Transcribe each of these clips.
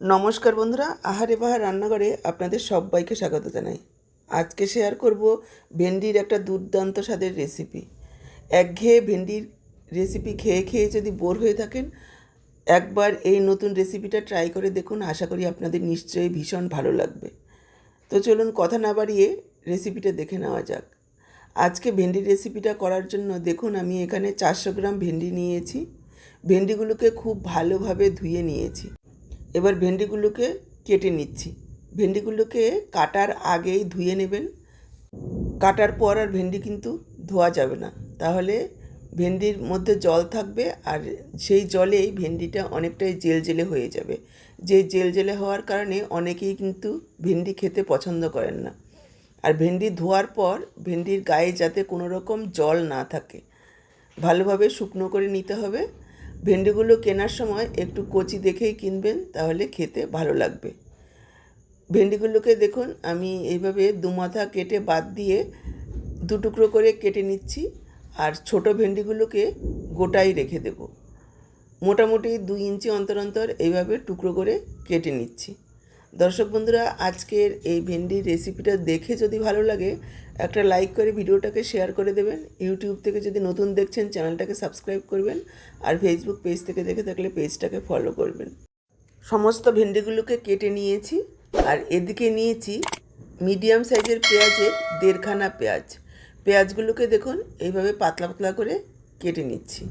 নমস্কার বন্ধুরা, আহারে বাহার রান্নাঘরে আপনাদের সবাইকে স্বাগত জানাই। আজকে শেয়ার করব ভেন্ডির একটা দুর্দান্ত স্বাদের রেসিপি। একঘেয়ে ভেন্ডির রেসিপি খেয়ে খেয়ে যদি বোর হয়ে থাকেন, একবার এই নতুন রেসিপিটা ট্রাই করে দেখুন। আশা করি আপনাদের নিশ্চয়ই ভীষণ ভালো লাগবে। তো চলুন কথা না বাড়িয়ে রেসিপিটা দেখে নেওয়া যাক। আজকে ভেন্ডির রেসিপিটা করার জন্য দেখুন আমি এখানে 400 গ্রাম ভেন্ডি নিয়েছি। ভেন্ডিগুলোকে খুব ভালোভাবে ধুয়ে নিয়েছি। এবার ভেন্ডিগুলোকে কেটে নিচ্ছি। ভেন্ডিগুলোকে কাটার আগেই ধুয়ে নেবেন। কাটার পর আর ভেন্ডি কিন্তু ধোয়া যাবে না, তাহলে ভেন্ডির মধ্যে জল থাকবে আর সেই জলেই ভেন্ডিটা অনেকটাই জেলজেলে হয়ে যাবে। যে জেলজেলে হওয়ার কারণে অনেকেই কিন্তু ভেন্ডি খেতে পছন্দ করেন না। আর ভেন্ডি ধোয়ার পর ভেন্ডির গায়ে যাতে কোনো রকম জল না থাকে, ভালোভাবে শুকনো করে নিতে হবে। ভেন্ডিগুলো কেনার সময় একটু কচি দেখেই কিনবেন, তাহলে খেতে ভালো লাগবে। ভেন্ডিগুলোকে দেখুন আমি এইভাবে দুমাথা কেটে বাদ দিয়ে দু টুকরো করে কেটে নিচ্ছি। আর ছোট ভেন্ডিগুলোকে গোটাই রেখে দেব। মোটামুটি 2 ইঞ্চি অন্তর অন্তর এইভাবে টুকরো করে কেটে নিচ্ছি। দর্শক বন্ধুরা, আজকের এই ভেন্ডির রেসিপিটা দেখে যদি ভালো লাগে একটা লাইক করে ভিডিওটাকে শেয়ার করে দেবেন। ইউটিউব থেকে যদি নতুন দেখছেন চ্যানেলটাকে সাবস্ক্রাইব করবেন, আর ফেসবুক পেজ থেকে দেখে থাকলে পেজটাকে ফলো করবেন। সমস্ত ভেন্ডিগুলোকে কেটে নিয়েছি। আর এদিকে নিয়েছি মিডিয়াম সাইজের পেঁয়াজের 1.5 খানা পেঁয়াজ। পেঁয়াজগুলোকে দেখুন এইভাবে পাতলা পাতলা করে কেটে নিচ্ছি।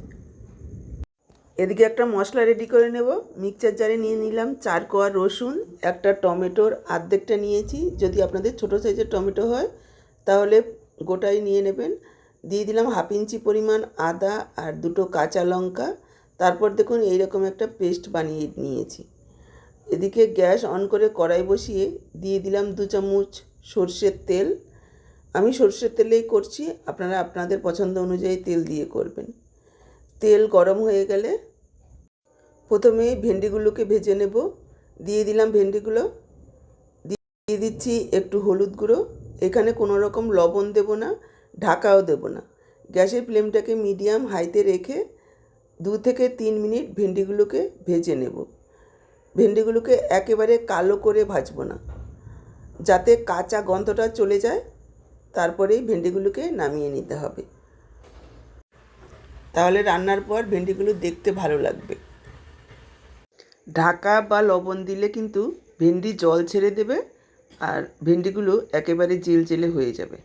এদিকে একটা মশলা রেডি করে নেব। মিক্সচার জারে নিয়ে নিলাম 4 কোয়া রসুন, একটা টমেটোর অর্ধেকটা নিয়েছি। যদি আপনাদের ছোটো সাইজের টমেটো হয় তাহলে গোটাই নিয়ে নেবেন। দিয়ে দিলাম 1/2 ইঞ্চি পরিমাণ আদা আর 2টো কাঁচা লঙ্কা। তারপর দেখুন এইরকম একটা পেস্ট বানিয়ে নিয়েছি। এদিকে গ্যাস অন করে কড়াই বসিয়ে দিয়ে দিলাম 2 চামচ সরষের তেল। আমি সরষের তেলেই করছি, আপনারা আপনাদের পছন্দ অনুযায়ী তেল দিয়ে করবেন। তেল গরম হয়ে গেলে প্রথমে ভেন্ডিগুলোকে ভেজে নেব। দিয়ে দিলাম ভেন্ডিগুলো, দিয়ে দিচ্ছি একটু হলুদ গুঁড়ো। এখানে কোনো রকম লবণ দেব না, ঢাকাও দেব না। গ্যাসের ফ্লেমটাকে মিডিয়াম হাইতে রেখে 2 থেকে 3 মিনিট ভেন্ডিগুলোকে ভেজে নেব। ভেন্ডিগুলোকে একেবারে কালো করে ভাজবো না, যাতে কাঁচা গন্ধটা চলে যায়, তারপরেই ভেন্ডিগুলোকে নামিয়ে নিতে হবে। তাহলে রান্নার পর ভেন্ডিগুলো দেখতে ভালো লাগবে। ঢাকা বা লবণ দিলে কিন্তু ভেন্ডি জল ছেড়ে দেবে আর ভেন্ডিগুলো একেবারে জেলজেলে হয়ে যাবে।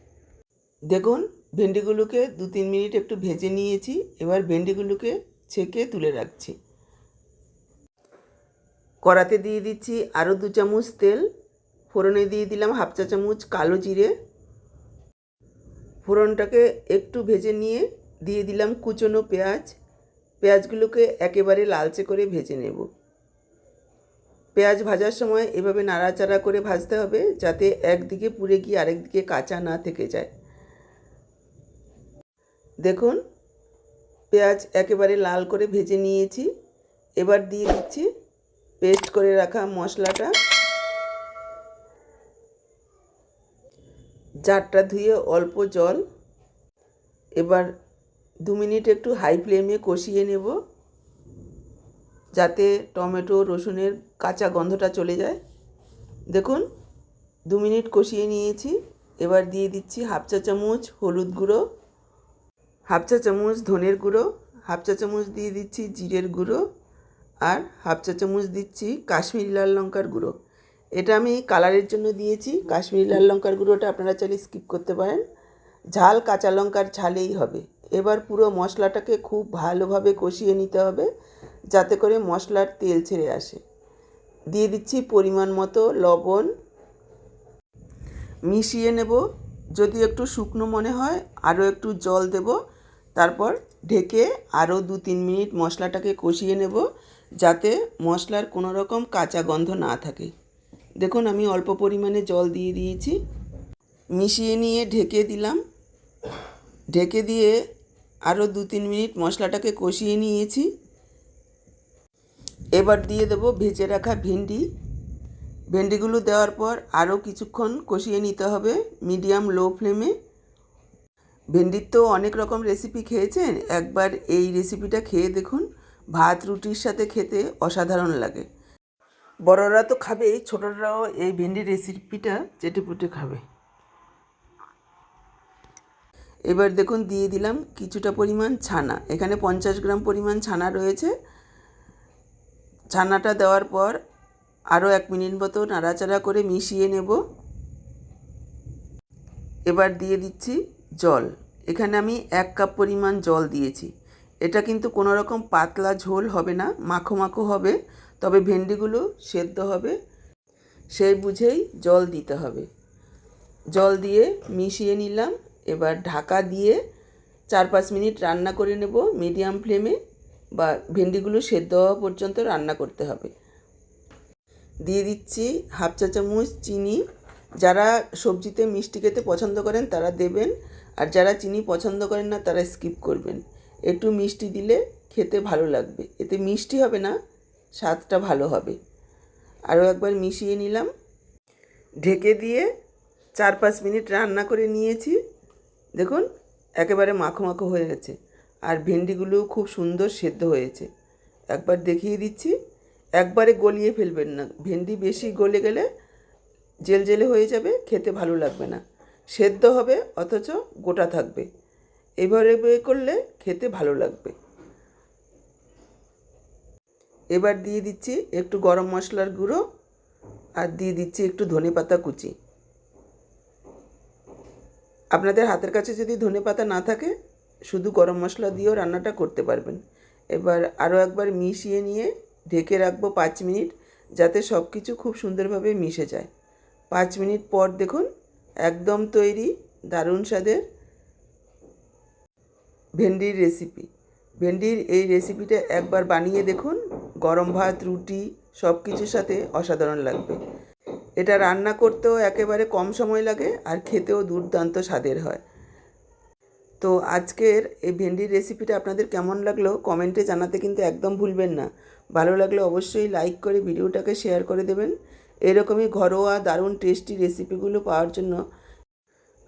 দেখুন ভেন্ডিগুলোকে 2-3 মিনিট একটু ভেজে নিয়েছি। এবার ভেন্ডিগুলোকে ছেঁকে তুলে রাখছি। কড়াতে দিয়ে দিচ্ছি আরও 2 চামচ তেল। ফোড়নে দিয়ে দিলাম 1/2 চা চামচ কালো জিরে। ফোড়নটাকে একটু ভেজে নিয়ে দিয়ে দিলাম কুচনো পেঁয়াজ। পেঁয়াজগুলোকে একেবারে লালচে করে ভেজে নেব। পেঁয়াজ ভাজার সময় এভাবে নাড়াচাড়া করে ভাজতে হবে, যাতে একদিকে পুড়ে গিয়ে আরেকদিকে কাঁচা না থেকে যায়। দেখুন পেঁয়াজ একেবারে লাল করে ভেজে নিয়েছি। এবার দিয়ে দিচ্ছি পেস্ট করে রাখা মশলাটা। জারটা ধুয়ে অল্প জল। এবার 2 মিনিট একটু হাই ফ্লেমে কষিয়ে নেব, যাতে টমেটো রসুনের কাঁচা গন্ধটা চলে যায়। দেখুন 2 মিনিট কষিয়ে নিয়েছি। এবার দিয়ে দিচ্ছি 1/2 চা চামচ হলুদ গুঁড়ো, 1/2 চা চামচ ধনের গুঁড়ো, 1/2 চা চামচ দিয়ে দিচ্ছি জিরের গুঁড়ো, আর 1/2 চা চামচ দিচ্ছি কাশ্মীরি লাল লঙ্কার গুঁড়ো। এটা আমি কালারের জন্য দিয়েছি। কাশ্মীরি লাল লঙ্কার গুঁড়োটা আপনারা চাইলে স্কিপ করতে পারেন। ঝাল কাঁচা লঙ্কার ঝালেই হবে। এবার পুরো মশলাটাকে খুব ভালোভাবে কষিয়ে নিতে হবে, যাতে করে মশলার তেল ছেড়ে আসে। দিয়ে দিচ্ছি পরিমাণ মতো লবণ। মিশিয়ে নেব। যদি একটু শুকনো মনে হয় আরও একটু জল দেব। তারপর ঢেকে আরও 2-3 মিনিট মশলাটাকে কষিয়ে নেব, যাতে মশলার কোনো রকম কাঁচা গন্ধ না থাকে। দেখুন আমি অল্প পরিমাণে জল দিয়ে দিয়েছি। মিশিয়ে নিয়ে ঢেকে দিলাম। ঢেকে দিয়ে আরও 2-3 মিনিট মশলাটাকে কষিয়ে নিয়েছি। এবার দিয়ে দেব ভেজে রাখা ভেন্ডি। ভেন্ডিগুলো দেওয়ার পর আরও কিছুক্ষণ কষিয়ে নিতে হবে মিডিয়াম লো ফ্লেমে। ভেন্ডির তো অনেক রকম রেসিপি খেয়েছেন, একবার এই রেসিপিটা খেয়ে দেখুন। ভাত রুটির সাথে খেতে অসাধারণ লাগে। বড়রা তো খাবেই, ছোটরাও এই ভেন্ডির রেসিপিটা চেটেপুটে খাবে। এবার দেখুন দিয়ে দিলাম কিছুটা পরিমাণ ছানা। এখানে 50 গ্রাম পরিমাণ ছানা রয়েছে। ছানাটা দেওয়ার পর আরও 1 মিনিট মতো নাড়াচাড়া করে মিশিয়ে নেব। এবার দিয়ে দিচ্ছি জল। এখানে আমি 1 কাপ পরিমাণ জল দিয়েছি। এটা কিন্তু কোনো রকম পাতলা ঝোল হবে না, মাখো মাখো হবে, তবে ভেন্ডিগুলো সেদ্ধ হবে সেই বুঝেই জল দিতে হবে। জল দিয়ে মিশিয়ে নিলাম। এবার ঢাকা দিয়ে 4-5 মিনিট রান্না করে নেব মিডিয়াম ফ্লেমে, বা ভেন্ডিগুলো সেদ্ধ হওয়া পর্যন্ত রান্না করতে হবে। দিয়ে দিচ্ছি 1/2 চা চামচ চিনি। যারা সবজিতে মিষ্টি খেতে পছন্দ করেন তারা দেবেন, আর যারা চিনি পছন্দ করেন না তারা স্কিপ করবেন। একটু মিষ্টি দিলে খেতে ভালো লাগবে, এতে মিষ্টি হবে না, স্বাদটা ভালো হবে। আরও একবার মিশিয়ে নিলাম। ঢেকে দিয়ে 4-5 মিনিট রান্না করে নিয়েছি। দেখুন একেবারে মাখো মাখো হয়ে গেছে, আর ভেন্ডিগুলোও খুব সুন্দর সেদ্ধ হয়েছে। একবার দেখিয়ে দিচ্ছি। একবারে গলিয়ে ফেলবেন না, ভেন্ডি বেশি গলে গেলে জেলজেলে হয়ে যাবে, খেতে ভালো লাগবে না। সেদ্ধ হবে অথচ গোটা থাকবে, এবারে করলে খেতে ভালো লাগবে। এবার দিয়ে দিচ্ছি একটু গরম মশলার গুঁড়ো, আর দিয়ে দিচ্ছি একটু ধনেপাতা কুচি। আপনাদের হাতের কাছে যদি ধনেপাতা না থাকে শুধু গরম মশলা দিয়েও রান্নাটা করতে পারবেন। এবার আরও একবার মিশিয়ে নিয়ে ঢেকে রাখবো 5 মিনিট, যাতে সব কিছু খুব সুন্দরভাবে মিশে যায়। 5 মিনিট পর দেখুন একদম তৈরি দারুণ স্বাদের ভেন্ডির রেসিপি। ভেন্ডির এই রেসিপিটা একবার বানিয়ে দেখুন, গরম ভাত, রুটি সব কিছুর সাথে অসাধারণ লাগবে। এটা রান্না করতেও একেবারে কম সময় লাগে, আর খেতেও দুর্দান্ত স্বাদের হয়। তো আজকের এই ভেন্ডির রেসিপিটা আপনাদের কেমন লাগলো কমেন্টে জানাতে কিন্তু একদম ভুলবেন না। ভালো লাগলে অবশ্যই লাইক করে ভিডিওটাকে শেয়ার করে দেবেন। এরকমই ঘরোয়া দারুণ টেস্টি রেসিপিগুলো পাওয়ার জন্য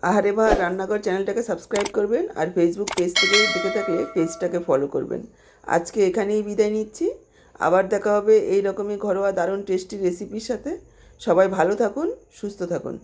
আহারে বাহার রান্নাঘর চ্যানেলটাকে সাবস্ক্রাইব করবেন, আর ফেসবুক পেজ থেকে দেখে থাকলে পেজটাকে ফলো করবেন। আজকে এখানেই বিদায় নিচ্ছি। আবার দেখা হবে এই রকমই ঘরোয়া দারুণ টেস্টি রেসিপির সাথে। সবাই ভালো থাকুন, সুস্থ থাকুন।